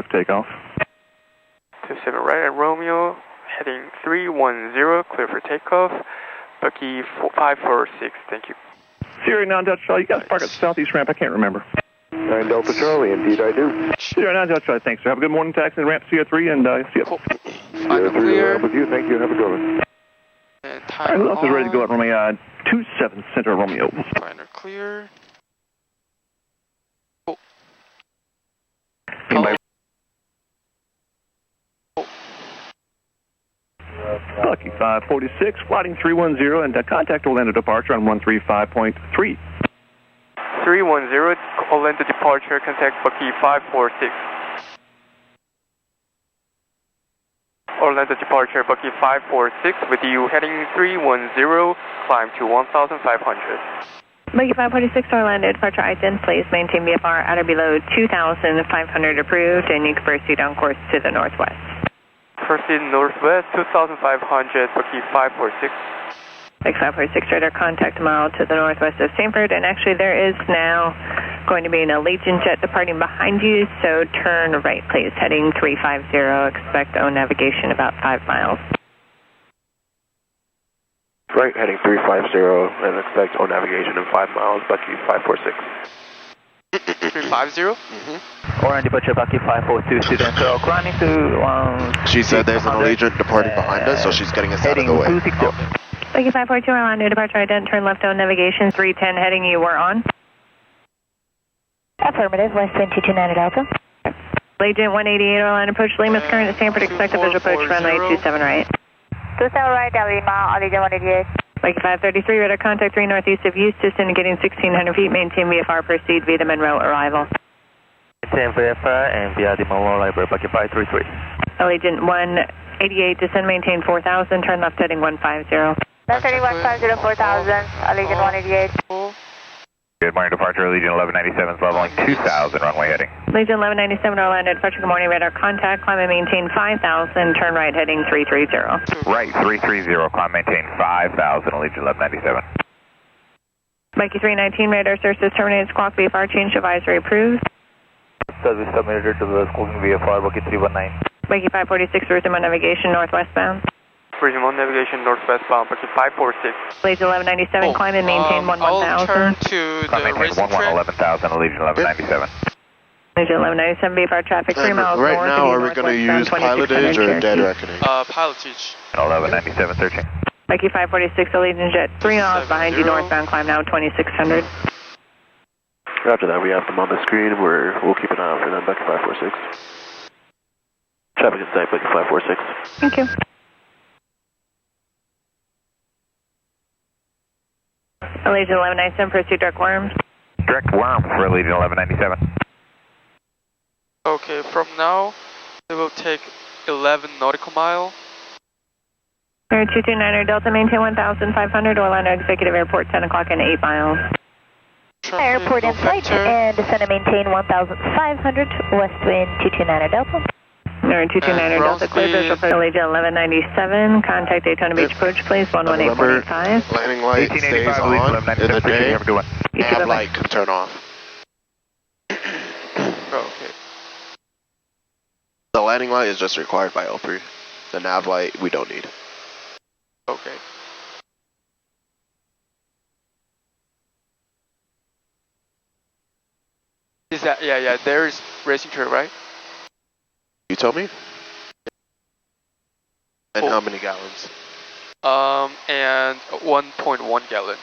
Takeoff. 27 right at Romeo, heading 310, clear for takeoff. Bucky 546, thank you. Sierra 9 Delta Charlie, you guys park at the southeast ramp, I can't remember. 9 Delta Charlie, indeed I do. Sierra 9 Delta Charlie, thanks sir. Have a good morning, taxi and ramp CO3 and see you. Cool. Sierra 3 clear. with you, thank you, have a good one. And All right, who else is ready to go out from a 27 Center Romeo? Liner clear. Cool. Anybody? Lucky 546, flighting 310, and contact Orlando departure on 135.3. 310, Orlando departure, contact Bucky 546. Orlando departure, Bucky 546, with you heading 310, climb to 1,500. Bucky 546, Orlando departure ident, please maintain VFR at or below 2,500 approved, and you can proceed on course to the northwest. Proceed northwest, 2,500, Bucky 546. Bucky 546, radar contact a mile to the northwest of Sanford, and actually there is now going to be an Allegiant jet departing behind you, so turn right please, heading 350, expect on navigation about 5 miles. Right, heading 350 and expect on navigation in 5 miles, Bucky 546. 350? Orlando departure Bucky 542, student, so climbing to She said there's an Allegiant departing behind us, so she's getting us out of the way. Bucky 542, Orlando departure ident, turn left on navigation, 310 heading you were on. Affirmative, less than 229 Delta. Allegiant 188, Orlando approach Lima, current at Sanford, expect a visual approach runway 27 right. 27 right, Lima, Allegiant 188. Bucky 533, radar contact 3 northeast of Eustis, indicating 1,600 feet, maintain VFR, proceed via the Monroe arrival. Maintain VFR and via the Monroe arrival, Bucky 533. Allegiant 188, descend, maintain 4,000, turn left heading 150. Left heading 150, 4,000, Allegiant 188. Good morning, departure Allegiant 1197 is leveling 2,000, runway heading. Allegiant 1197, Orlando departure, good morning, radar contact, climb and maintain 5,000, turn right heading 330. Right, 330, climb maintain 5,000, Allegiant 1197. Bucky 319, radar services terminated, squawk VFR, change advisory approved. Service terminated to the squawking VFR, Bucky 319. Bucky 546, resume on navigation northwestbound. Resume on navigation northwestbound, Bucky 546. Allegiant 1197, climb and maintain 11,000. I'll turn to the racing track. 11,000, Allegiant 1197. Allegiant 1197, VFR traffic 3 miles right north. now, are we going to use pilotage or dead reckoning? Pilotage. 1197, searching. Bucky 546, Allegiant jet 3 miles behind you northbound, climb now 2,600. After that, we have them on the screen. We'll keep an eye out for them, Bucky 546. Traffic in sight, Bucky 546. Thank you. Allegiant 1197, proceed direct worms. Direct worm for Allegiant 1197. Okay, from now, it will take 11 nautical mile. 229er Delta, maintain 1,500, Orlando Executive Airport, 10 o'clock and 8 miles. Airport in sight and descend and maintain 1,500, west wind 229er Delta. 229er Delta, clear visual for Allegiant 1197, contact Daytona Beach approach, please, 11845. Landing light stays on in the day. Nav light can turn off. Okay. The landing light is just required by OPRI. The nav light we don't need. Okay. Is that, yeah, there's racing track, right? You told me? And how many gallons? And 1.1 gallon.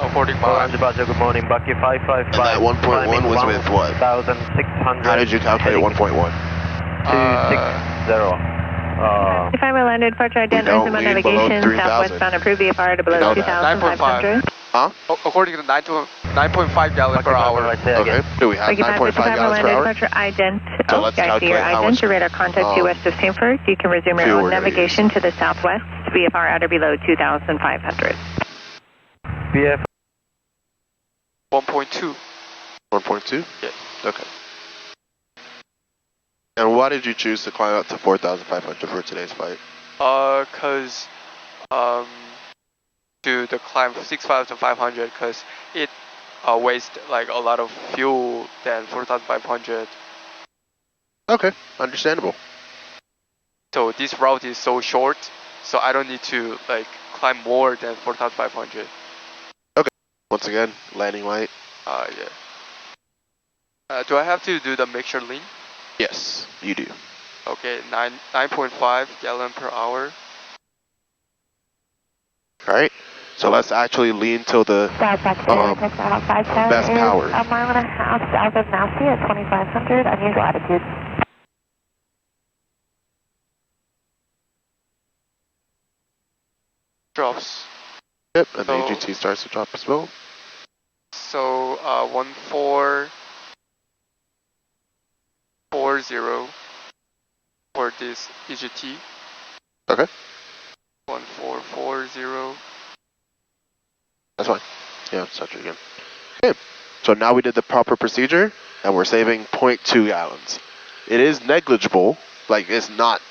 According Orlando to departure, good morning, Bucky 555. And that 1.1 was with what? 1,600. How did you calculate 1.1? 260. If I'm Orlando departure, ident, resume on navigation, southwestbound, approved VFR to below 2,500. Huh? According to the 9.5 gallon per hour. Okay. Do we have 9.5 gallons per hour? Departure ident. So let's I see your calculate how ident. much- Your radar contact due west of Sanford. You can resume your fuel own we're gonna navigation to the southwest. VFR at or below 2,500. BF 1.2. 1.2? Yes. Okay. And why did you choose to climb up to 4,500 for today's flight? Cause, do the climb 6,500, cause it waste like a lot of fuel than 4,500. Okay, understandable. So this route is so short, so I don't need to like climb more than 4,500. Okay. Once again, landing light. Yeah. Do I have to do the mixture lean? Yes, you do. Okay, 9.5 gallon per hour. All right. So let's actually lean till the best power. A mile and a half south of Mousy at 2,500 unusual altitude. Drops. Yep, and the AGT starts to drop as well. So 1440 for this EGT. Okay. 1440. That's fine. Yeah, start it again. Okay. So now we did the proper procedure, and we're saving 0.2 gallons. It is negligible. Like, it's not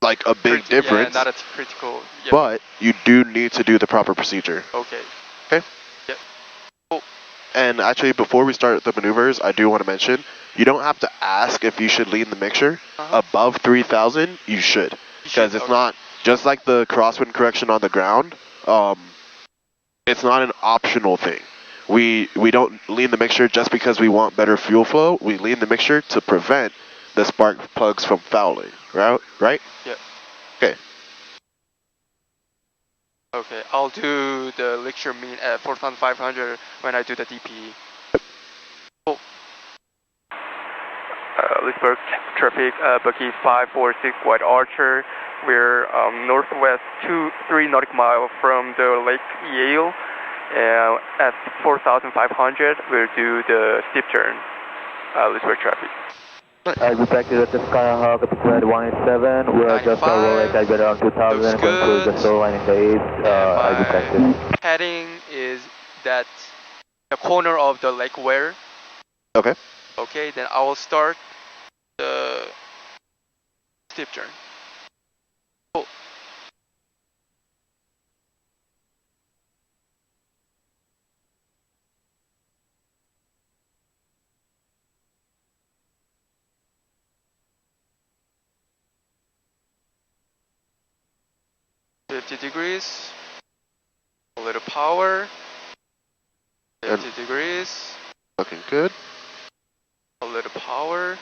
like a big difference. Yeah, not a critical. Yep. But you do need to do the proper procedure. Okay. Okay? Yep. Cool. And actually, before we start the maneuvers, I do want to mention, you don't have to ask if you should lean the mixture. Above 3,000, you should. Because it's not, just like the crosswind correction on the ground, it's not an optional thing. We don't lean the mixture just because we want better fuel flow. We lean the mixture to prevent the spark plugs from fouling, right? Yep. Okay. Okay, I'll do the lecture mean at 4,500 when I do the DPE. Cool. Leesburg traffic, Bucky 546 White Archer. We're northwest 3 nautical mile from the Lake Yale. At 4,500, we'll do the steep turn, Leesburg traffic. As expected at the Skyhawk, episode 187, we're just over Lake Agate on 2000, going through the shoreline in the east, as expected. Heading is that the corner of the Lake Ware. Okay. Okay, then I will start the steep turn. Cool. Degrees, a little power, 50 degrees, Looking good. a little power,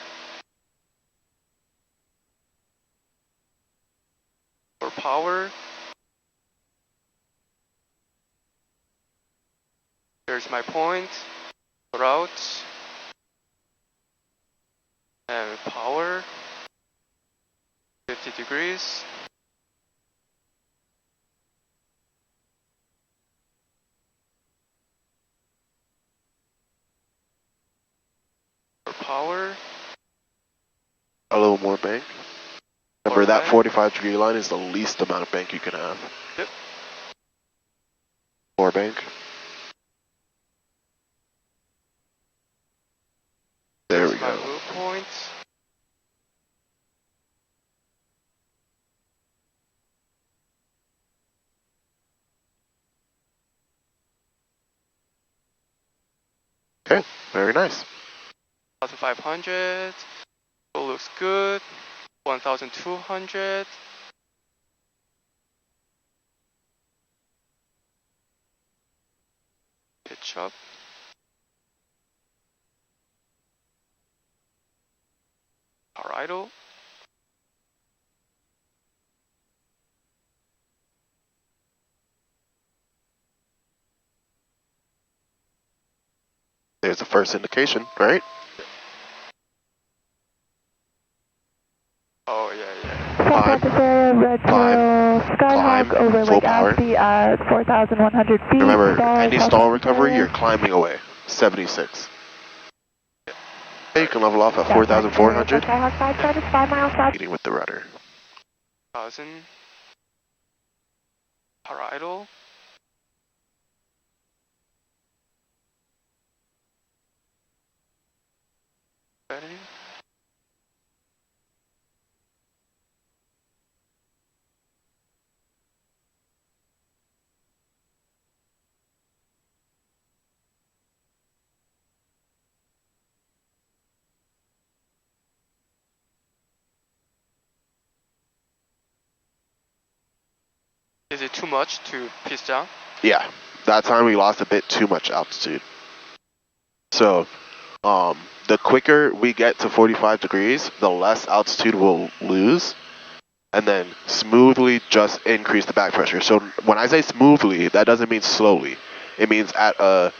more power, here's my point, route, and power, 50 degrees, power. A little more bank. Remember, that 45-degree line is the least amount of bank you can have. Yep. More bank. There we go. My low point. Okay, very nice. 1,500. All looks good. 1,200. Pitch up. Power idle. There's the first indication, right? Oh, yeah. Climb, over full Lake power. Ashby at 4,100 feet. Remember, any stall recovery, you're climbing away. 76. Okay, you can level off at 4,400. Skyhawk 5 started 5 miles south. Leading with the rudder. 1,000. Power idle. Ready? Is it too much to pitch down? Yeah, that time we lost a bit too much altitude. So, the quicker we get to 45 degrees, the less altitude we'll lose, and then smoothly just increase the back pressure. So when I say smoothly, that doesn't mean slowly. It means at a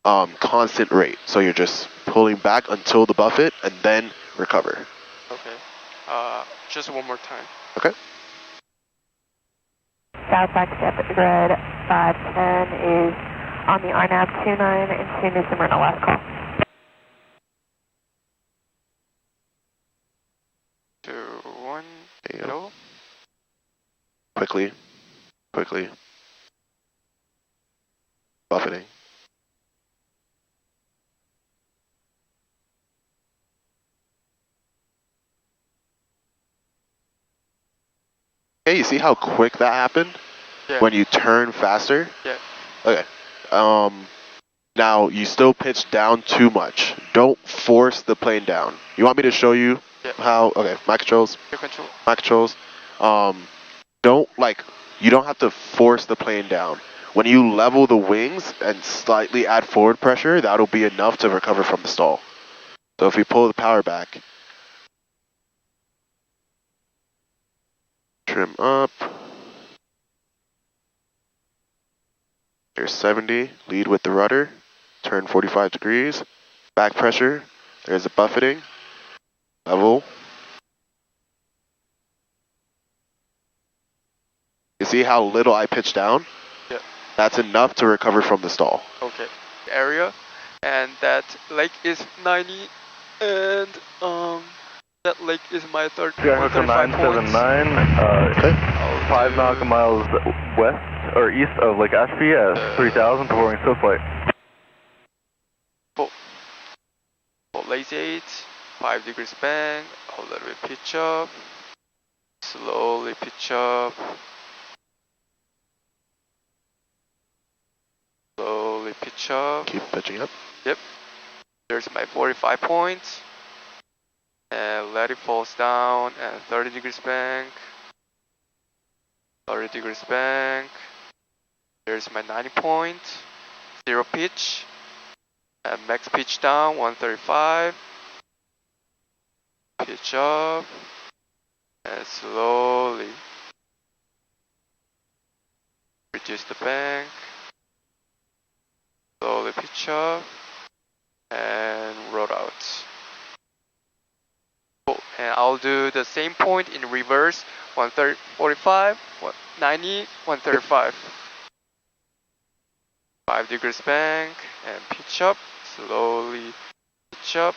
constant rate. So you're just pulling back until the buffet and then recover. Okay. Just one more time. Okay. Southbound step at the grid, 510 is on the RNAV 29 and soon as the Myrna last call. 2, 1, hello? Quickly. Buffeting. Okay, you see how quick that happened? Yeah. When you turn faster? Yeah. Okay. Now, you still pitch down too much. Don't force the plane down. You want me to show you how? Okay, my controls. Your control. My controls. You don't have to force the plane down. When you level the wings and slightly add forward pressure, that'll be enough to recover from the stall. So if we pull the power back, trim up. Here's 70, lead with the rudder, turn 45 degrees, back pressure, there's a buffeting, level. You see how little I pitch down? Yeah. That's enough to recover from the stall. Okay. Area, and that lake is 90, and that lake is my third. Sky Hooker 979, 5 nautical miles west or east of Lake Ashby at 3000, performing still flight. Full lazy 8, 5 degrees bank, a little bit pitch up, slowly pitch up, slowly pitch up. Keep pitching up. Yep. There's my 45 points, and let it fall down, and 30 degrees bank, 30 degrees bank. There's my 90 point, 0 pitch, and max pitch down, 135, pitch up, and slowly reduce the bank, slowly pitch up, and roll out. Cool. And I'll do the same point in reverse, 145, 90, 135. 5 degrees bank, and pitch up, slowly pitch up,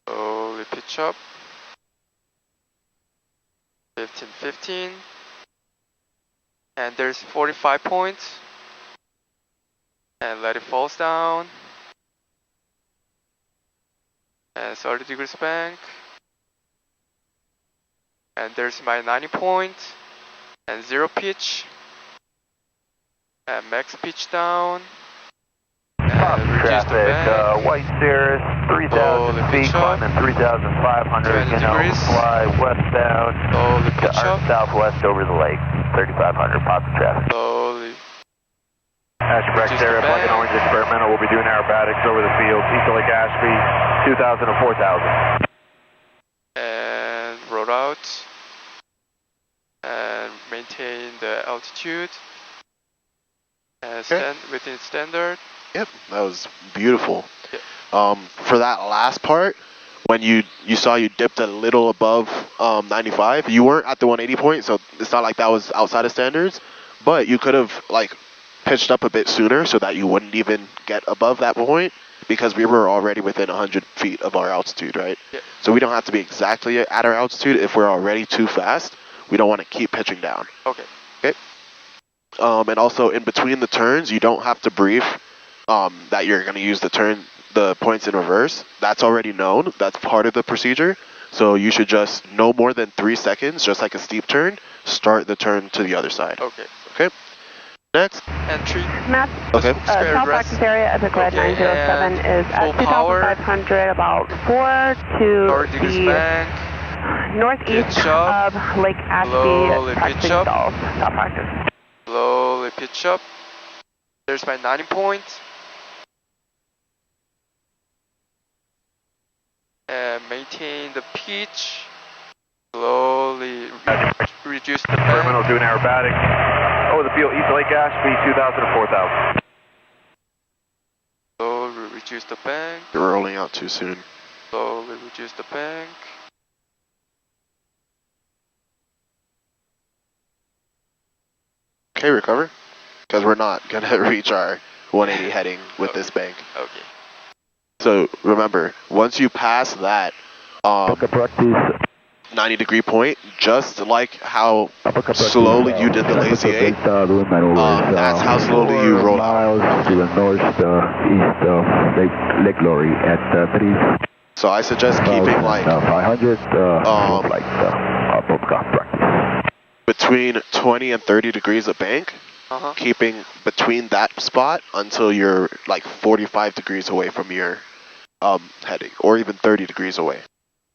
slowly pitch up, 15, 15, and there's 45 points, and let it fall down, and 30 degrees bank, and there's my 90 point, and 0 pitch, and max pitch down, and reduce the bank. White Cirrus, 3,000 feet, climbing 3,500, gonna fly westbound to southwest over the lake, 3,500, popping traffic. Slowly. Ashby Sarah, plug-in orange experimental, we'll be doing aerobatics over the field, east of Lake Ashby, 2,000 to 4,000. And roll out. And maintain the altitude and stand within standard. Yep, that was beautiful. Yep. For that last part, when you saw you dipped a little above 95, you weren't at the 180 point, so it's not like that was outside of standards, but you could have pitched up a bit sooner so that you wouldn't even get above that point, because we were already within 100 feet of our altitude, right? Yep. So we don't have to be exactly at our altitude if we're already too fast. We don't want to keep pitching down. Okay. Okay. And also in between the turns, you don't have to brief that you're going to use the points in reverse. That's already known. That's part of the procedure. So you should just no more than 3 seconds, just like a steep turn, start the turn to the other side. Okay. Okay. Next. Entry. Matt. Okay. South Access area at the grid 907 is at 2,500, about 4 to 30 degrees the bank, northeast of Lake Ashby, practicing stalls. Stop practice. Slowly pitch up. There's my 90 point. And maintain the pitch. Slowly reduce the bend. Terminal doing aerobatic. Over the field, East Lake Ashby, 2,000 to 4,000. Slowly reduce the bank. You're rolling out too soon. Slowly reduce the bank. Okay, recover. Because we're not going to reach our 180 heading with this bank. Okay. So remember, once you pass that 90-degree point, just like how slowly you did the lazy eight, that's how slowly you roll out. To the northeast of Lake Lowry at 3. So I suggest keeping like 500 practice. Between 20 and 30 degrees of bank, keeping between that spot until you're like 45 degrees away from your heading, or even 30 degrees away.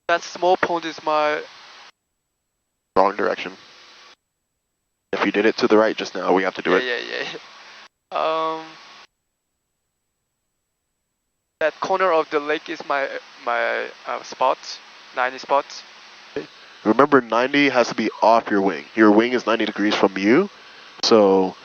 That small point is my wrong direction. If you did it to the right just now, we have to do it. Yeah. That corner of the lake is my spot, 90 spots. Remember, 90 has to be off your wing. Your wing is 90 degrees from you, so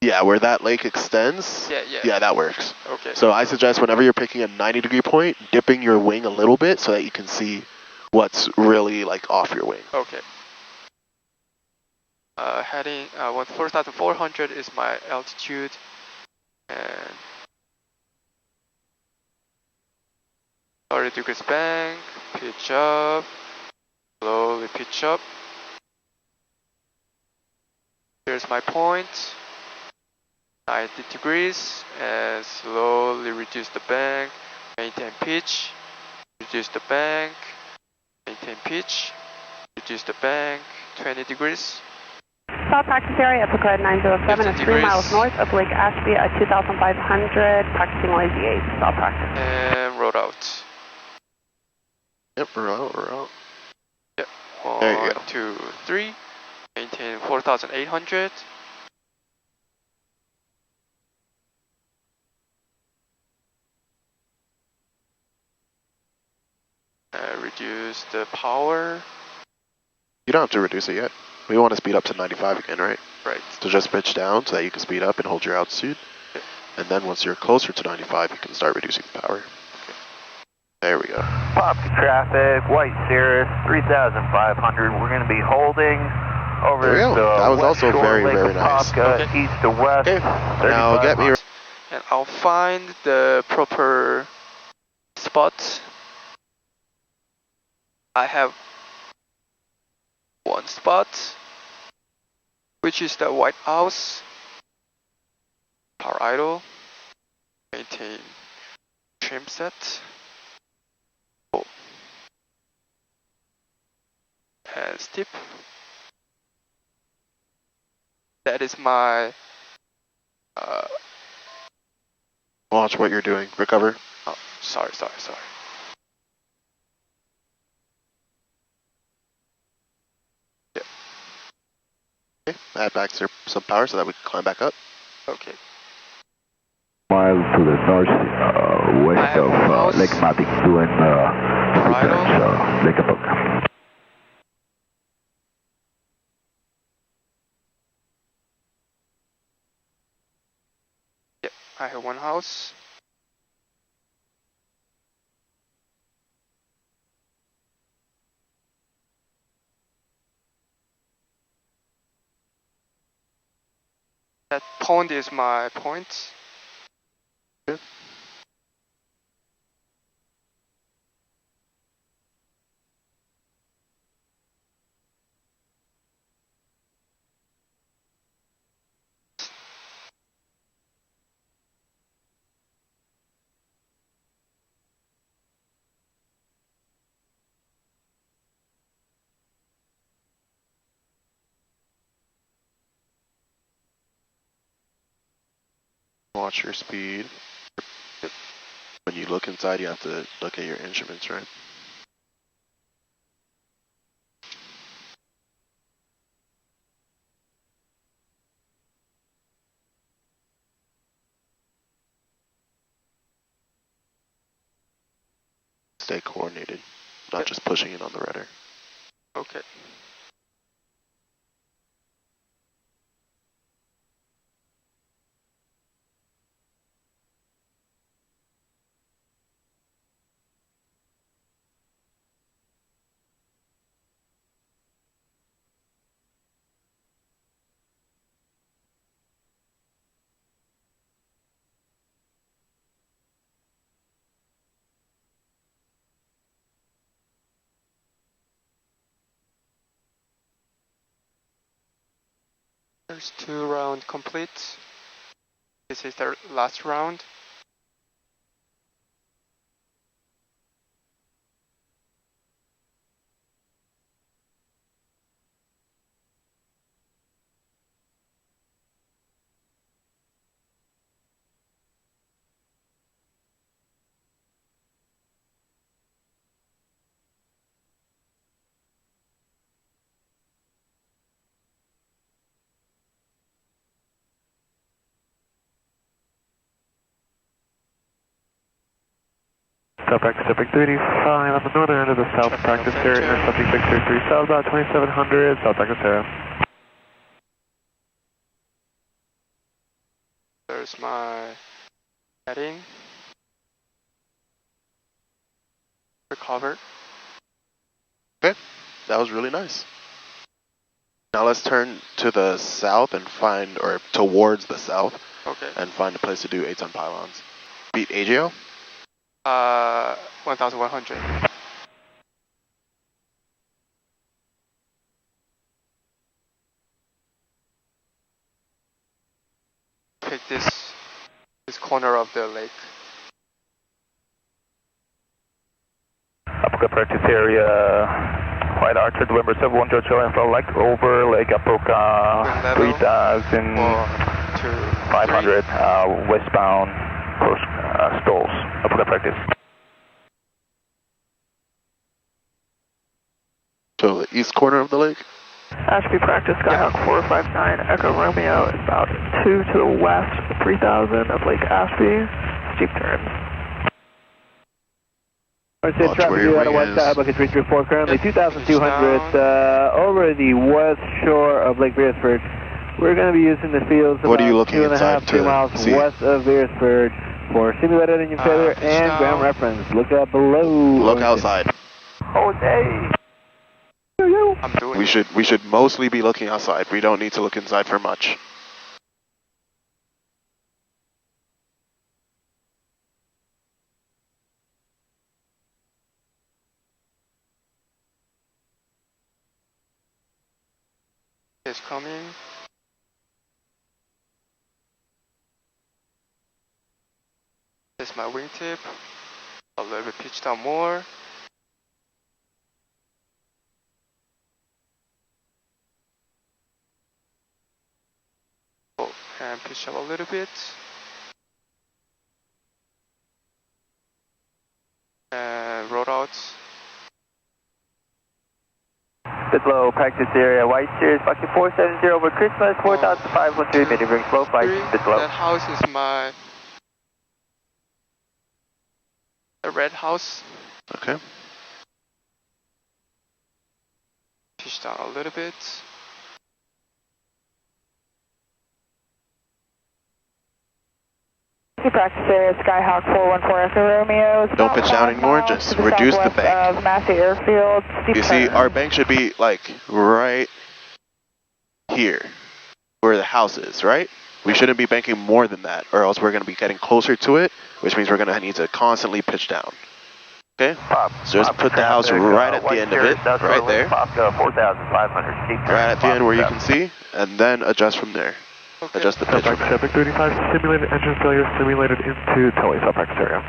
yeah, where that lake extends, yeah, that works. Okay. So I suggest whenever you're picking a 90-degree point, dipping your wing a little bit so that you can see what's really like off your wing. Okay. Heading 4,400 is my altitude, and 30 degrees bank, pitch up, slowly pitch up. Here's my point, 90 degrees, and slowly reduce the bank, maintain pitch, reduce the bank, maintain pitch, reduce the bank, 20 degrees. South practice area, Picard 907 is 3 miles north of Lake Ashby at 2,500, practicing lazy 8, stop practice. And roll out. Yep, we're out. Yep, There you 1, 2, 3, maintain 4,800. Reduce the power. You don't have to reduce it yet. We want to speed up to 95 again, right? Right. So just pitch down so that you can speed up and hold your altitude. Okay. And then once you're closer to 95, you can start reducing the power. Okay. There we go. Pop to traffic, White Cirrus, 3,500. We're going to be holding over the that was also very, very nice. East to west. Okay. Now get me. And I'll find the proper spot. I have one spot, which is the White House. Power idle. Maintain trim set. And steep. That is my Watch what you're doing. Recover. Oh, sorry. Yeah. Okay. Add back some power so that we can climb back up. Okay. Mile to the northwest of Lake Matic doing Lake Apoca. Yep, I have one house. That point is my point. Good. Watch your speed. When you look inside, you have to look at your instruments, right? Stay coordinated, not just pushing it on the rudder. Okay. There's 2 rounds complete. This is the last round. South practice Epic 35 on the northern end of the south practice area, intercepting 633 south, about 2700, south practice area. There's my heading. Recovered. Okay, that was really nice. Now let's turn to the south and find, or towards the south, Okay. and find a place to do 8-ton pylons. Beat AGO? 1100. Pick this corner of the lake. Apoka practice area, White Archer, November 71, Jojo, info like over Lake Apoka, 3,500, westbound, close stalls, Apoka practice. So the east corner of the lake? Ashby practice, Skyhawk 459, Echo Romeo is about 2 to the west, 3,000 of Lake Ashby, steep turns. Watch where your wing is. Bucket 334, currently 2,200 over the west shore of Lake Beresford. We're going to be using the fields What are you about looking 2.5 3 miles see? west of Beresford for simulated engine failure and ground reference. Look out below. Look outside. Jose. I'm doing We should mostly be looking outside. We don't need to look inside for much. It's coming. This is my wingtip. A little bit pitched down more. Oh, and pitch up a little bit. And roll out. Bit low, practice area, White Series, Bucket 470 over Christmas, 4,500, medium ring slow, 5, bit low. That house is my red house. Okay. Pitch down a little bit. Practice area, Skyhawk 414 Echo Romeo. Don't pitch down anymore, just reduce the bank. Of Massey Airfield. You see, our bank should be like right here, where the house is, right? We shouldn't be banking more than that, or else we're going to be getting closer to it, which means we're going to need to constantly pitch down. Okay? So just put the house right at the end of it, right there. 4,500 steep turn. Right at the end where you can see, and then adjust from there. Okay. Adjust the pitch from there. Epic 35, simulated engine failure, simulated into Tully, South Practice area.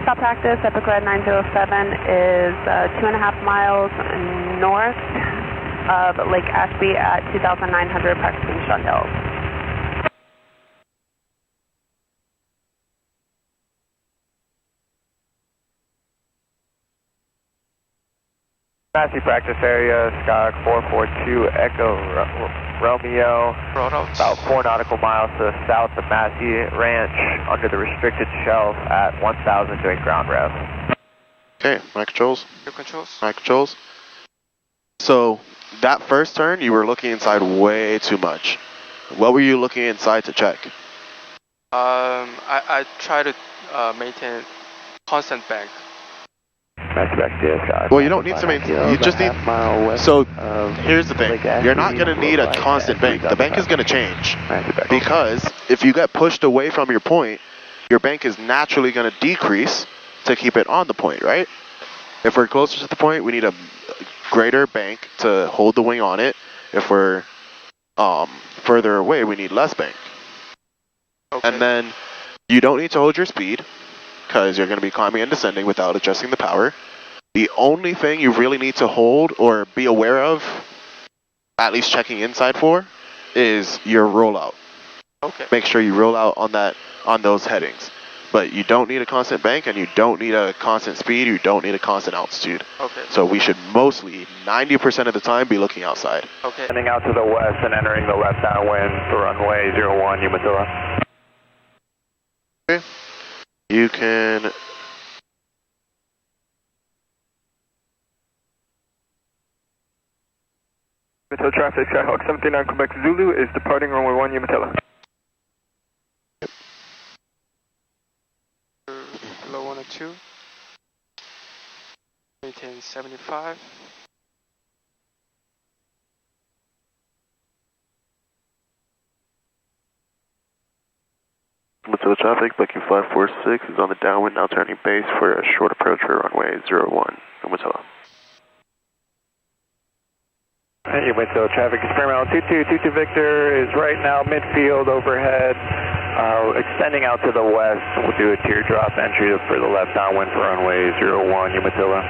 South Practice, Epic Red 907 is 2.5 miles north of Lake Ashby at 2,900, practicing Shundell. Massey practice area, Skyhawk 442 Echo Romeo, about 4 nautical miles to the south of Massey Ranch, under the restricted shelf at 1,000 doing ground rev. Okay, my controls. Your controls. My controls. So, that first turn, you were looking inside way too much. What were you looking inside to check? I try to maintain constant bank. Well, you don't need to maintain. You just need. So here's the thing: you're not going to need a constant bank. The bank is going to change because if you get pushed away from your point, your bank is naturally going to decrease to keep it on the point, right? If we're closer to the point, we need a greater bank to hold the wing on it. If we're further away, we need less bank. Okay. And then you don't need to hold your speed because you're going to be climbing and descending without adjusting the power. The only thing you really need to hold or be aware of, at least checking inside for, is your rollout. Okay. Make sure you roll out on those headings. But you don't need a constant bank and you don't need a constant speed, you don't need a constant altitude. Okay. So we should mostly, 90% of the time, be looking outside. Okay. Heading out to the west and entering the left downwind for runway 01 Umatilla. Okay. You can... Umatilla traffic, Skyhawk 79 Quebec Zulu is departing runway 1 Umatilla. Below 102. Maintain 75. Umatilla traffic, booking 546 is on the downwind, now turning base for a short approach for runway 01, Umatilla. Umatilla traffic, experimental 2222 Victor is right now midfield overhead, extending out to the west. We'll do a teardrop entry for the left downwind for runway 01 Umatilla.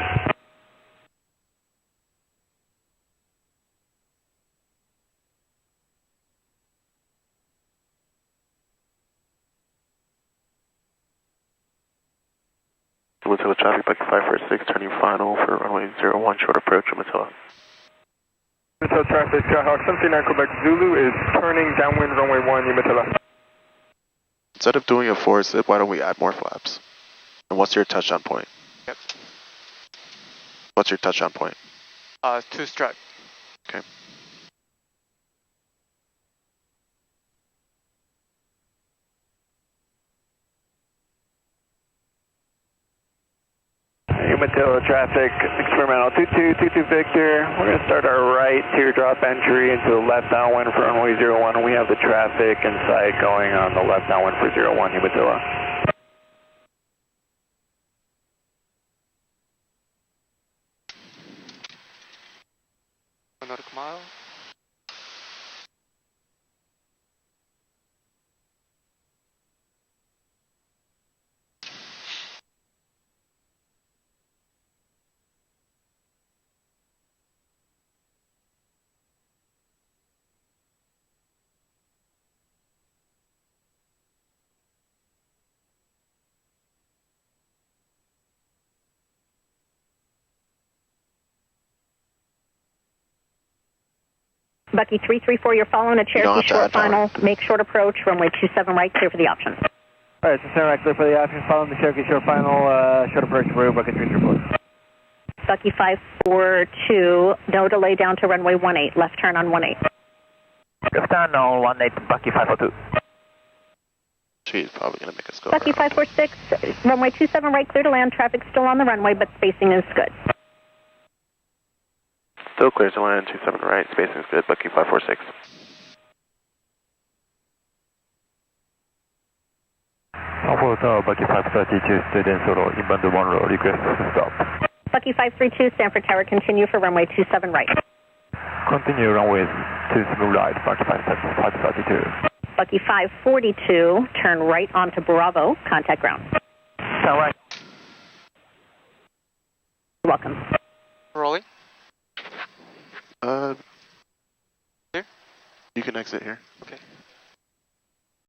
Umatilla traffic, booking 546, turning final for runway 01, short approach, Umatilla. Umatilla traffic, Skyhawk 79 Quebec Zulu is turning downwind runway 1 Umatilla. Instead of doing a forward slip, why don't we add more flaps? And what's your touchdown point? Yep. What's your touchdown point? 2 stripe. Okay. Umatilla traffic, experimental 2222 Victor. We're going to start our right teardrop entry into the left downwind for runway 01, and we have the traffic in sight going on the left downwind for 01 Umatilla. Another mile. Bucky 334, you're following a Cherokee short final. Make short approach, runway 27 right, clear for the options. All right, so 7 right, clear for the options. Following the Cherokee short final, short approach for Bucky 334. Bucky 542, no delay down to runway 18, left turn on 18. Left turn on 18, Bucky 542. She's probably going to make us go Bucky around. 546, runway 27 right, clear to land. Traffic still on the runway, but spacing is good. Still clear to land, 27 right, spacing is good, booking 546. Bucky 532, student solo, inbound 1 row, request stop. Bucky 532, Sanford Tower, continue for runway 27 right. Continue runway 27 right, Bucky 532. Bucky 542, turn right onto Bravo, contact ground. Turn right. You're welcome. Rolling. Here? You can exit here. Okay.